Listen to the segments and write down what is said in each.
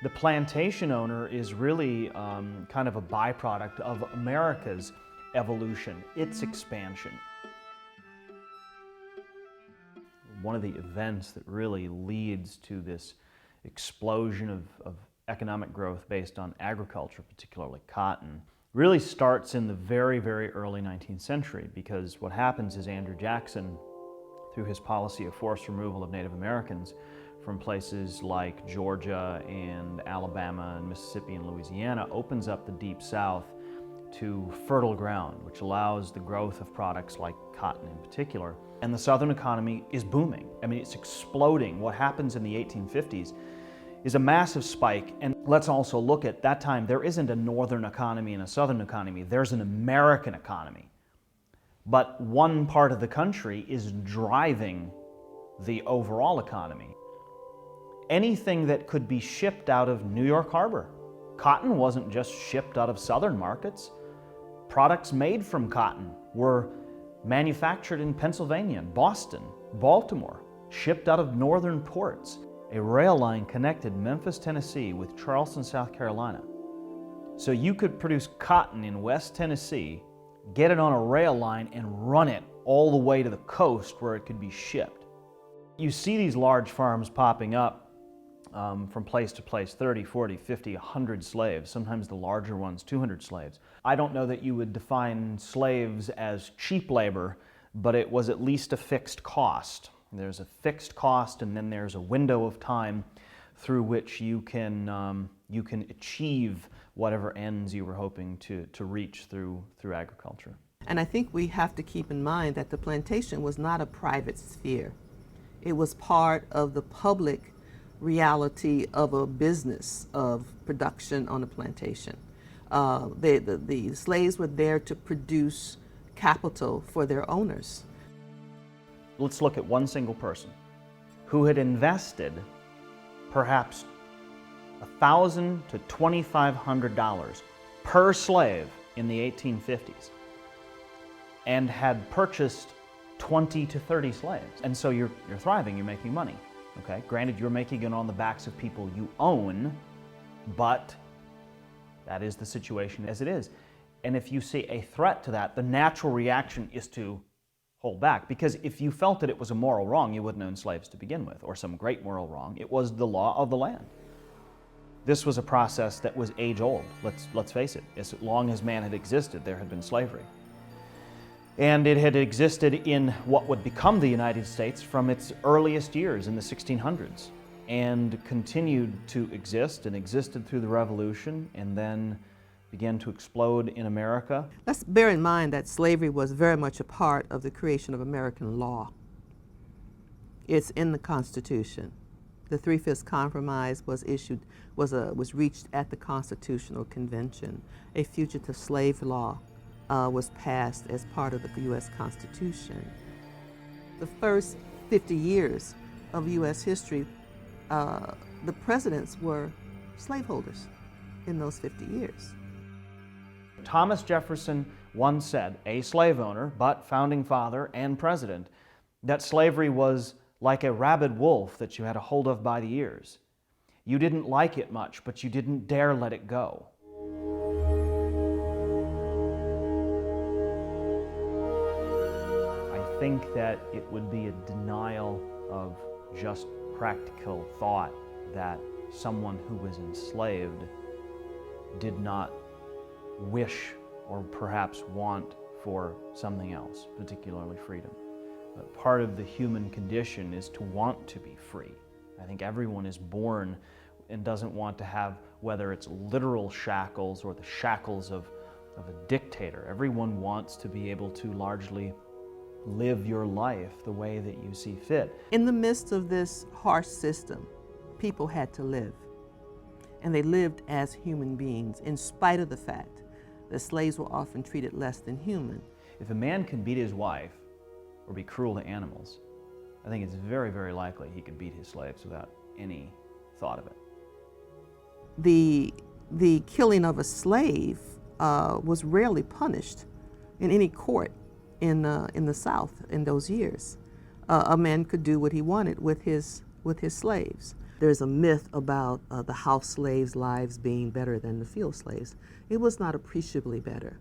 The plantation owner is really kind of a byproduct of America's evolution, its expansion. One of the events that really leads to this explosion of economic growth based on agriculture, particularly cotton, really starts in the very, very early 19th century, because what happens is Andrew Jackson, through his policy of forced removal of Native Americans from places like Georgia and Alabama and Mississippi and Louisiana, opens up the Deep South to fertile ground, which allows the growth of products like cotton in particular. And the Southern economy is booming. I mean, it's exploding. What happens in the 1850s is a massive spike. And let's also look at that time, there isn't a Northern economy and a Southern economy. There's an American economy. But one part of the country is driving the overall economy. Anything that could be shipped out of New York Harbor. Cotton wasn't just shipped out of Southern markets. Products made from cotton were manufactured in Pennsylvania, Boston, Baltimore, shipped out of northern ports. A rail line connected Memphis, Tennessee with Charleston, South Carolina. So you could produce cotton in West Tennessee, get it on a rail line and run it all the way to the coast where it could be shipped. You see these large farms popping up from place to place, 30, 40, 50, 100 slaves, sometimes the larger ones, 200 slaves. I don't know that you would define slaves as cheap labor, but it was at least a fixed cost. There's a fixed cost, and then there's a window of time through which you can achieve whatever ends you were hoping to reach through agriculture. And I think we have to keep in mind that the plantation was not a private sphere. It was part of the public reality of a business of production on a plantation. The slaves were there to produce capital for their owners. Let's look at one single person who had invested perhaps $1,000 to $2,500 per slave in the 1850s and had purchased 20 to 30 slaves. And so you're thriving, you're making money. Okay, granted, you're making it on the backs of people you own, but that is the situation as it is. And if you see a threat to that, the natural reaction is to hold back, because if you felt that it was a moral wrong, you wouldn't own slaves to begin with, or some great moral wrong. It was the law of the land. This was a process that was age-old, let's face it. As long as man had existed, there had been slavery. And it had existed in what would become the United States from its earliest years in the 1600s, and continued to exist and existed through the Revolution, and then began to explode in America. Let's bear in mind that slavery was very much a part of the creation of American law. It's in the Constitution. The Three-Fifths Compromise was reached at the Constitutional Convention. A fugitive slave law was passed as part of the U.S. Constitution. The first 50 years of U.S. history, the presidents were slaveholders in those 50 years. Thomas Jefferson once said, a slave owner, but founding father and president, that slavery was like a rabid wolf that you had a hold of by the ears. You didn't like it much, but you didn't dare let it go. I think that it would be a denial of just practical thought that someone who was enslaved did not wish or perhaps want for something else, particularly freedom. But part of the human condition is to want to be free. I think everyone is born and doesn't want to have, whether it's literal shackles or the shackles of a dictator. Everyone wants to be able to largely live your life the way that you see fit. In the midst of this harsh system, people had to live. And they lived as human beings, in spite of the fact that slaves were often treated less than human. If a man can beat his wife or be cruel to animals, I think it's very, very likely he could beat his slaves without any thought of it. The killing of a slave was rarely punished in any court in the South in those years. A man could do what he wanted with his slaves. There's a myth about the house slaves' lives being better than the field slaves. It was not appreciably better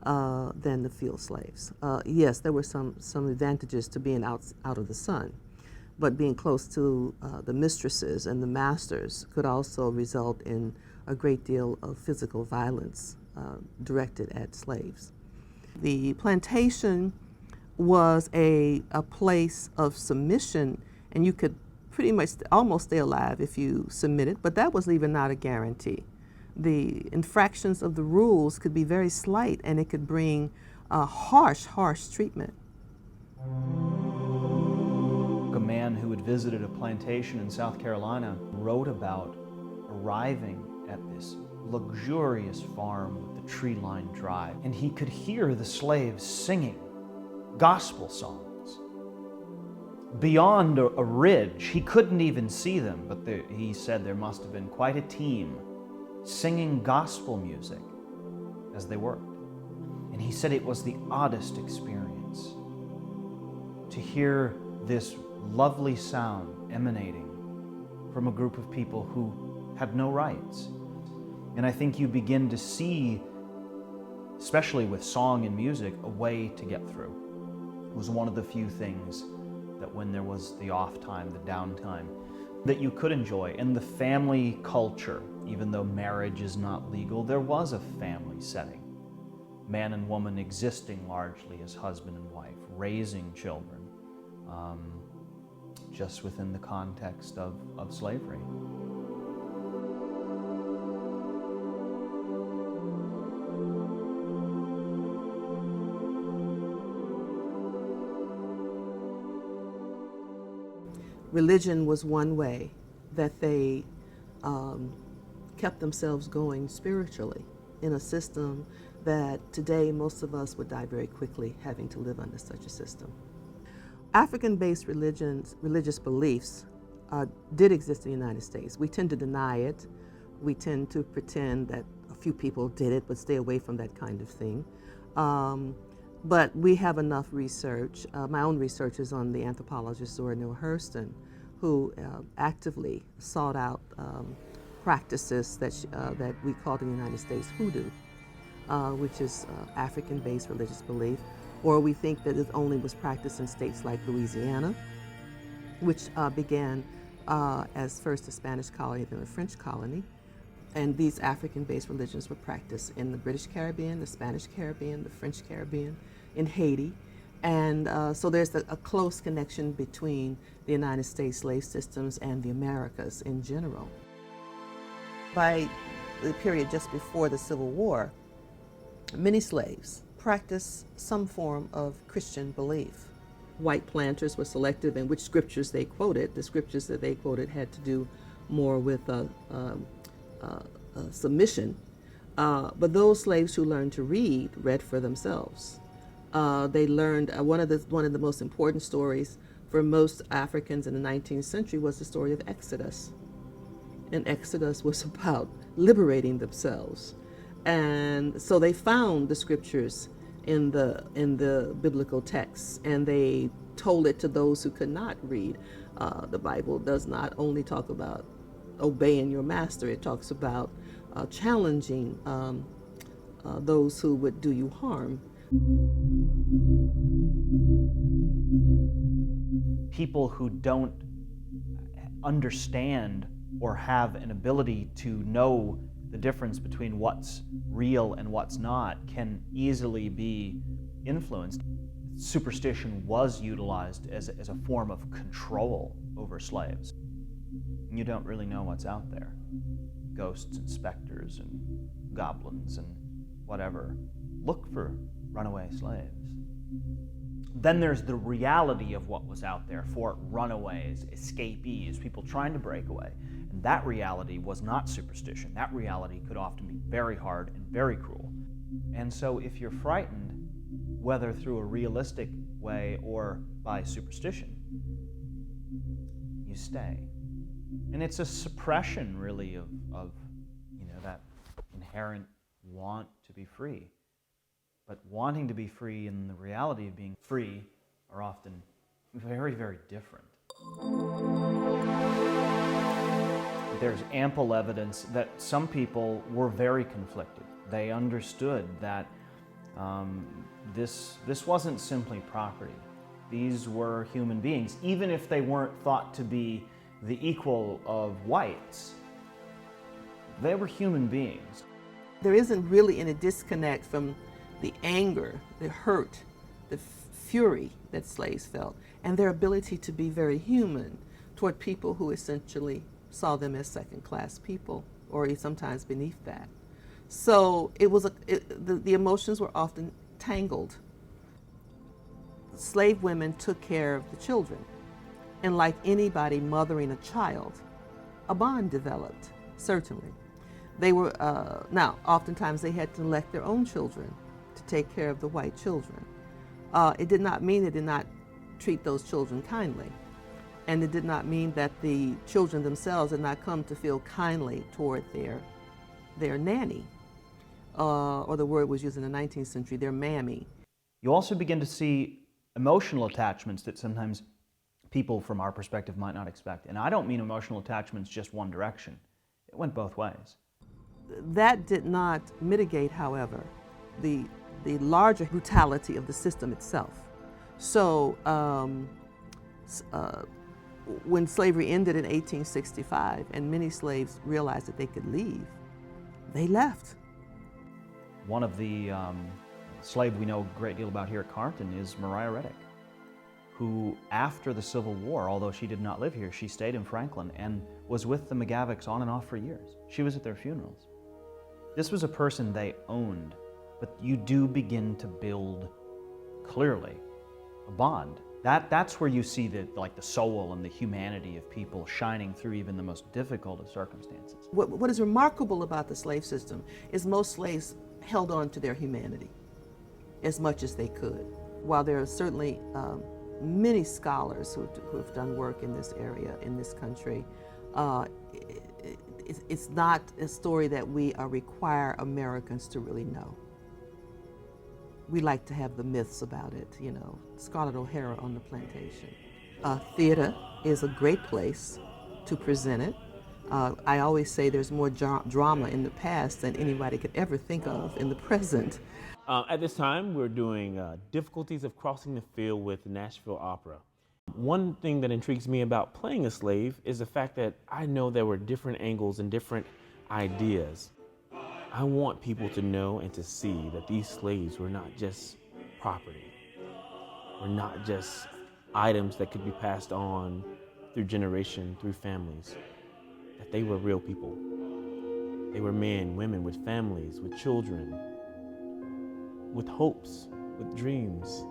than the field slaves. Yes, there were some advantages to being out of the sun, but being close to the mistresses and the masters could also result in a great deal of physical violence directed at slaves. The plantation was a place of submission, and you could pretty much almost stay alive if you submitted, but that was even not a guarantee. The infractions of the rules could be very slight, and it could bring harsh treatment. A man who had visited a plantation in South Carolina wrote about arriving at this luxurious farm with the tree-lined drive, and he could hear the slaves singing gospel songs. Beyond a ridge, he couldn't even see them, but he said there must have been quite a team singing gospel music as they worked. And he said it was the oddest experience to hear this lovely sound emanating from a group of people who had no rights. And I think you begin to see, especially with song and music, a way to get through. It was one of the few things that when there was the off time, the downtime, that you could enjoy. And the family culture, even though marriage is not legal, there was a family setting. Man and woman existing largely as husband and wife, raising children, just within the context of slavery. Religion was one way that they kept themselves going spiritually in a system that today most of us would die very quickly having to live under such a system. African-based religious beliefs did exist in the United States. We tend to deny it. We tend to pretend that a few people did it, but stay away from that kind of thing. But we have enough research. My own research is on the anthropologist Zora Neale Hurston, who actively sought out practices that we called in the United States hoodoo, which is African-based religious belief, or we think that it only was practiced in states like Louisiana, which began as first a Spanish colony, then a French colony. And these African-based religions were practiced in the British Caribbean, the Spanish Caribbean, the French Caribbean, in Haiti. And so there's a close connection between the United States slave systems and the Americas in general. By the period just before the Civil War, many slaves practiced some form of Christian belief. White planters were selective in which scriptures they quoted. The scriptures that they quoted had to do more with submission. But those slaves who learned to read for themselves. They learned one of the most important stories for most Africans in the 19th century was the story of Exodus. And Exodus was about liberating themselves. And so they found the scriptures in the biblical texts, and they told it to those who could not read. The Bible does not only talk about obeying your master, it talks about challenging those who would do you harm. People who don't understand or have an ability to know the difference between what's real and what's not can easily be influenced. Superstition was utilized as a form of control over slaves. You don't really know what's out there. Ghosts and specters and goblins and whatever. Look for runaway slaves. Then there's the reality of what was out there for runaways, escapees, people trying to break away. And that reality was not superstition. That reality could often be very hard and very cruel. And so if you're frightened, whether through a realistic way or by superstition, you stay. And it's a suppression, really, of that inherent want to be free. But wanting to be free and the reality of being free are often very, very different. There's ample evidence that some people were very conflicted. They understood that this wasn't simply property. These were human beings, even if they weren't thought to be the equal of whites. They were human beings. There isn't really any disconnect from the anger, the hurt, the fury that slaves felt, and their ability to be very human toward people who essentially saw them as second-class people, or sometimes beneath that. So it was the emotions were often tangled. Slave women took care of the children, and like anybody mothering a child, a bond developed, certainly. They were, now, oftentimes they had to elect their own children to take care of the white children. It did not mean they did not treat those children kindly. And it did not mean that the children themselves did not come to feel kindly toward their nanny, or the word was used in the 19th century, their mammy. You also begin to see emotional attachments that sometimes people from our perspective might not expect. And I don't mean emotional attachments just one direction. It went both ways. That did not mitigate, however, the larger brutality of the system itself. So when slavery ended in 1865 and many slaves realized that they could leave, they left. One of the slaves we know a great deal about here at Carleton is Maria Reddick, who after the Civil War, although she did not live here, she stayed in Franklin and was with the McGavicks on and off for years. She was at their funerals. This was a person they owned, but you do begin to build, clearly, a bond. That's where you see the soul and the humanity of people shining through even the most difficult of circumstances. What is remarkable about the slave system is most slaves held on to their humanity as much as they could. While there are certainly many scholars who have done work in this area, in this country, it's not a story that we require Americans to really know. We like to have the myths about it, you know, Scarlett O'Hara on the plantation. Theater is a great place to present it. I always say there's more drama in the past than anybody could ever think of in the present. At this time, we're doing Difficulties of Crossing the Field with Nashville Opera. One thing that intrigues me about playing a slave is the fact that I know there were different angles and different ideas. I want people to know and to see that these slaves were not just property, were not just items that could be passed on through generation, through families, that they were real people. They were men, women with families, with children, with hopes, with dreams.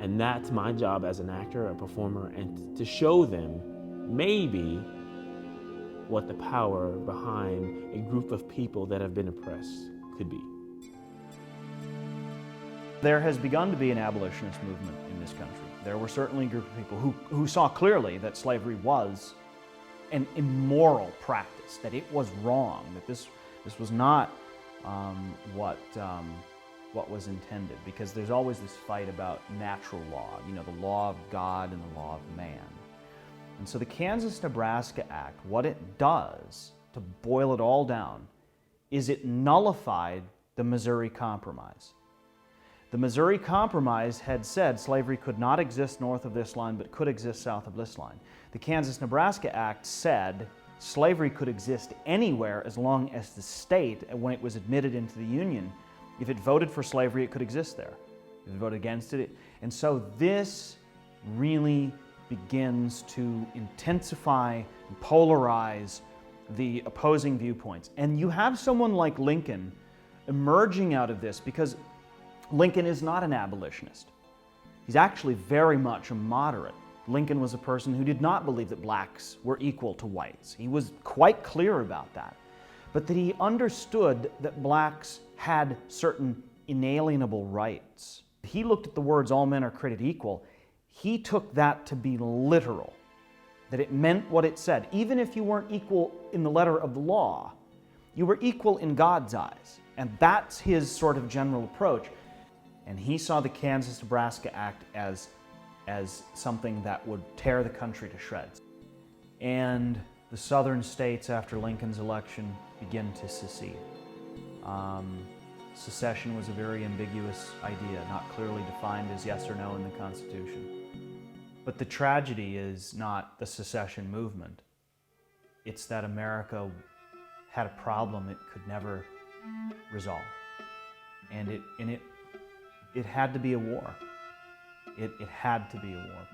And that's my job as an actor, a performer, and to show them maybe what the power behind a group of people that have been oppressed could be. There has begun to be an abolitionist movement in this country. There were certainly a group of people who saw clearly that slavery was an immoral practice, that it was wrong, that this was not what was intended, because there's always this fight about natural law, you know, the law of God and the law of man. And so the Kansas-Nebraska Act, what it does, to boil it all down, is it nullified the Missouri Compromise. The Missouri Compromise had said slavery could not exist north of this line, but could exist south of this line. The Kansas-Nebraska Act said slavery could exist anywhere as long as the state, when it was admitted into the Union, if it voted for slavery, it could exist there. If it voted against it, and so this really begins to intensify and polarize the opposing viewpoints. And you have someone like Lincoln emerging out of this, because Lincoln is not an abolitionist. He's actually very much a moderate. Lincoln was a person who did not believe that blacks were equal to whites. He was quite clear about that. But that he understood that blacks had certain inalienable rights. He looked at the words, all men are created equal. He took that to be literal, that it meant what it said. Even if you weren't equal in the letter of the law, you were equal in God's eyes. And that's his sort of general approach. And he saw the Kansas-Nebraska Act as something that would tear the country to shreds. And the southern states after Lincoln's election begin to secede. Secession was a very ambiguous idea, not clearly defined as yes or no in the Constitution. But the tragedy is not the secession movement. It's that America had a problem it could never resolve. And it had to be a war. It had to be a war.